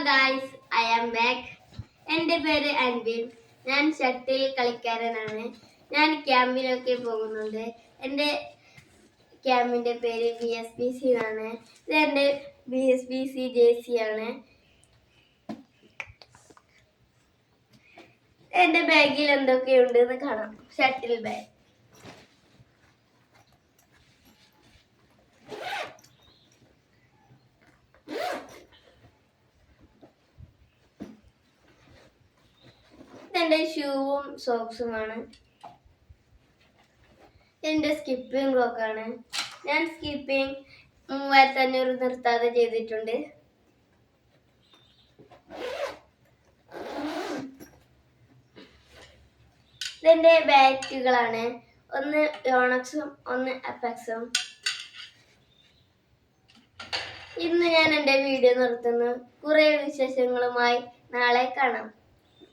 Guys, I am back. എൻ്റെ പേര് അൻവിൻ. ഞാൻ ഷട്ടിൽ കളിക്കാരനാണ്. ഞാൻ ക്യാമ്പിലൊക്കെ പോകുന്നുണ്ട്. എൻ്റെ ക്യാമ്പിൻ്റെ പേര് BSBC ആണ്. ഇത് എൻ്റെ BSBC ജേഴ്സി ആണ്. എൻ്റെ ബാഗിൽ എന്തൊക്കെയുണ്ടെന്ന് കാണാം. ഷട്ടിൽ ബാഗ്, എൻ്റെ ഷൂവും സോക്സുമാണ്. എൻ്റെ സ്കിപ്പിംഗ് റോക്കാണ്. ഞാൻ സ്കിപ്പിംഗ് 3500 നിർത്താതെ ചെയ്തിട്ടുണ്ട്. ഇതെൻ്റെ ബാറ്റുകളാണ്. ഒന്ന് യോണക്സും ഒന്ന് അപ്പെക്സും. ഇന്ന് ഞാൻ എൻ്റെ വീഡിയോ നിർത്തുന്നു. കുറേ വിശേഷങ്ങളുമായി നാളെ കാണാം.